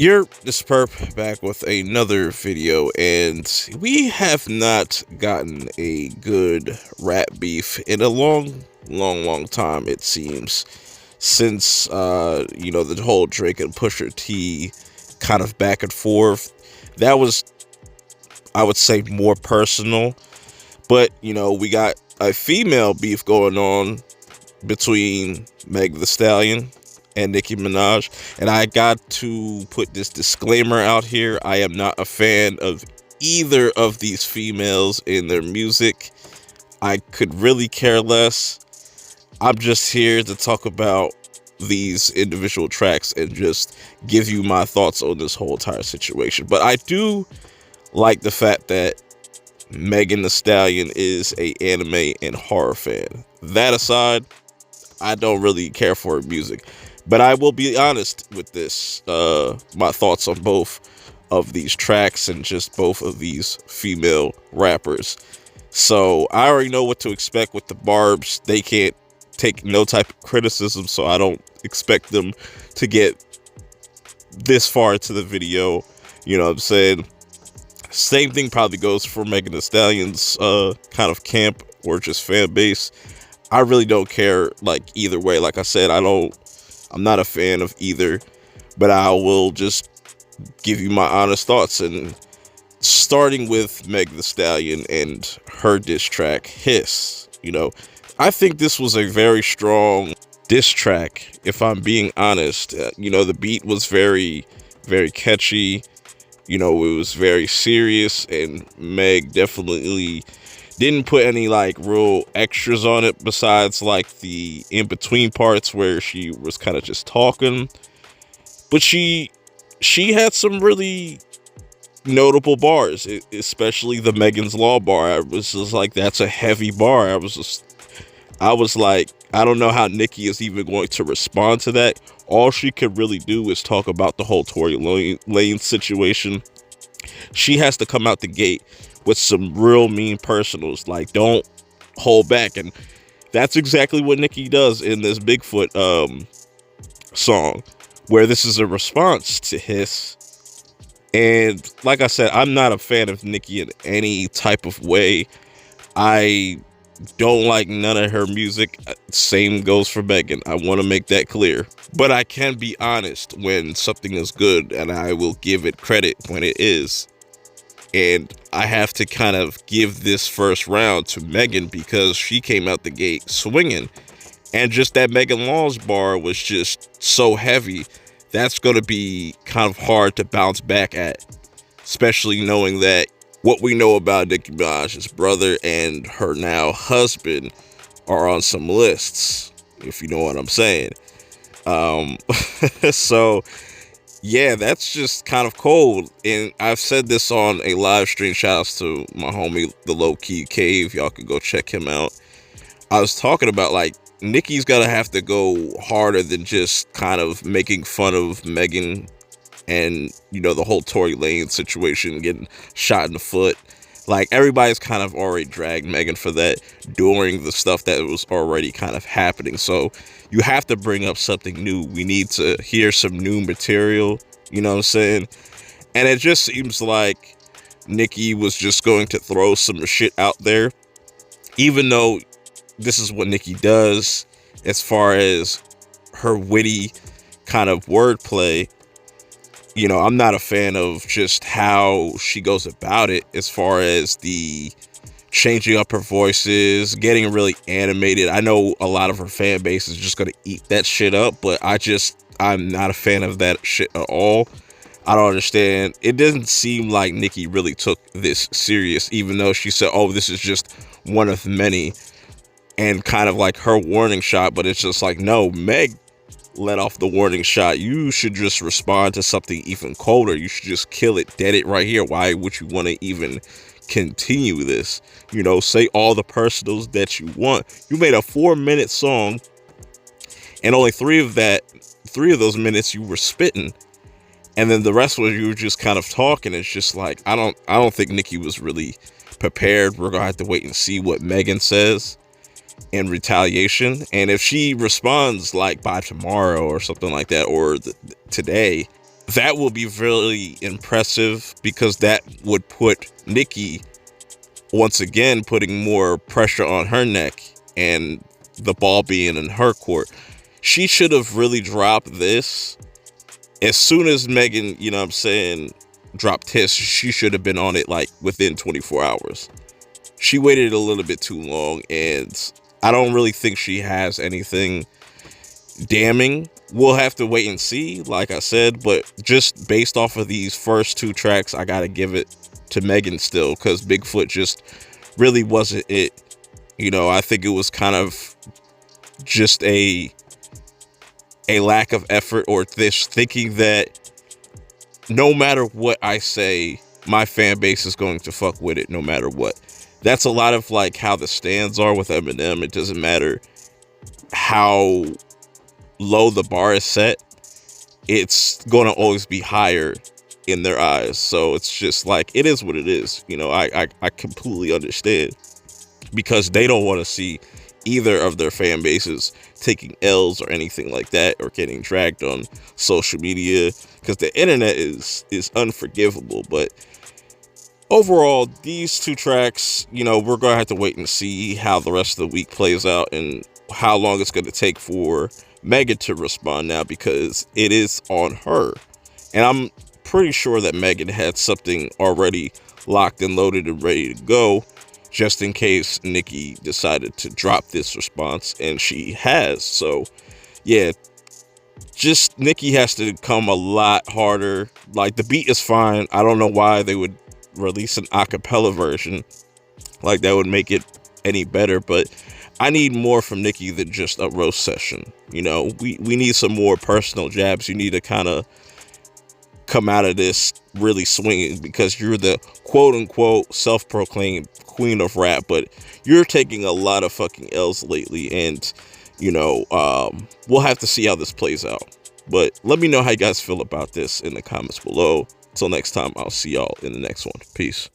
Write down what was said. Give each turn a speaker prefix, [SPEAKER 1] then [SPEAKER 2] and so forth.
[SPEAKER 1] You're this perp back with another video, and we have not gotten a good rap beef in a long time, it seems, since the whole Drake and Pusha T kind of back and forth. That was, I would say, more personal, but we got a female beef going on between Meg the Stallion and Nicki Minaj. And I got to put this disclaimer out here. I am not a fan of either of these females in their music. I could really care less. I'm just here to talk about these individual tracks and just give you my thoughts on this whole entire situation. But I do like the fact that Megan Thee Stallion is a anime and horror fan. That aside, I don't really care for her music. But I will be honest with this. My thoughts on both of these tracks and just both of these female rappers. So I already know what to expect with the barbs. They can't take no type of criticism, so I don't expect them to get this far into the video. You know what I'm saying? Same thing probably goes for Megan Thee Stallion's kind of camp or just fan base. I really don't care, like, either way. Like I said, I'm not a fan of either, but I will just give you my honest thoughts. And starting with Meg Thee Stallion and her diss track, Hiss, I think this was a very strong diss track, if I'm being honest. The beat was very, very catchy. It was very serious, and Meg definitely didn't put any like real extras on it besides like the in-between parts where she was kind of just talking. But she had some really notable bars, especially the Megan's Law bar. I was just like, that's a heavy bar. I was like, I don't know how Nicki is even going to respond to that. All she could really do is talk about the whole Tory Lane situation. She has to come out the gate with some real mean personals. Like, don't hold back. And that's exactly what Nicki does in this Bigfoot song, where this is a response to Hiss. And like I said, I'm not a fan of Nicki in any type of way. I don't like none of her music. Same goes for Megan. I want to make that clear. But I can be honest when something is good, and I will give it credit when it is. And I have to kind of give this first round to Megan because she came out the gate swinging. And just that Megan Law's bar was just so heavy. That's going to be kind of hard to bounce back at, especially knowing that what we know about Nicki Minaj's brother and her now husband are on some lists, if you know what I'm saying. So yeah, that's just kind of cold. And I've said this on a live stream. Shouts to my homie, the Low Key Cave. Y'all can go check him out. I was talking about, like, Nicki's gotta have to go harder than just kind of making fun of Megan and the whole Tory Lane situation, getting shot in the foot. Like, everybody's kind of already dragged Megan for that during the stuff that was already kind of happening. So you have to bring up something new. We need to hear some new material, you know what I'm saying? And it just seems like Nicki was just going to throw some shit out there, even though this is what Nicki does as far as her witty kind of wordplay. I'm not a fan of just how she goes about it as far as the changing up her voices, getting really animated. I know a lot of her fan base is just going to eat that shit up, but I'm not a fan of that shit at all. I don't understand. It doesn't seem like Nicki really took this serious, even though she said, oh, this is just one of many, and kind of like her warning shot. But it's just like, no, Meg let off the warning shot. You should just respond to something even colder. You should just kill it, dead it right here. Why would you want to even continue this? Say all the personals that you want. You made a 4-minute song, and only three of those minutes you were spitting, and then the rest was you were just kind of talking. It's just like, I don't think Nicki was really prepared. We're gonna have to wait and see what Megan says in retaliation. And if she responds like by tomorrow or something like that, or today, that will be really impressive because that would put Nicki once again putting more pressure on her neck and the ball being in her court. She should have really dropped this as soon as Megan, you know what I'm saying, dropped his. She should have been on it like within 24 hours. She waited a little bit too long, and I don't really think she has anything damning. We'll have to wait and see, like I said, but just based off of these first two tracks, I gotta give it to Megan still, because Bigfoot just really wasn't it. You know, I think it was kind of just a lack of effort, or this thinking that no matter what I say, my fan base is going to fuck with it no matter what. That's a lot of like how the stands are with Eminem. It doesn't matter how low the bar is set, it's going to always be higher in their eyes. So it's just like, it is what it is. You know, I completely understand, because they don't want to see either of their fan bases taking L's or anything like that, or getting dragged on social media, because the internet is unforgivable. But overall, these two tracks, you know, we're gonna have to wait and see how the rest of the week plays out and how long it's gonna take for Megan to respond now, because it is on her. And I'm pretty sure that Megan had something already locked and loaded and ready to go, just in case Nicki decided to drop this response, and she has. So yeah, just Nicki has to come a lot harder. Like, the beat is fine. I don't know why they would release an acapella version. Like, that would make it any better, but I need more from Nicki than just a roast session. You know, we need some more personal jabs. You need to kind of come out of this really swinging, because you're the quote-unquote self-proclaimed queen of rap, but you're taking a lot of fucking L's lately, and you know, we'll have to see how this plays out. But let me know how you guys feel about this in the comments below. Until next time, I'll see y'all in the next one. Peace.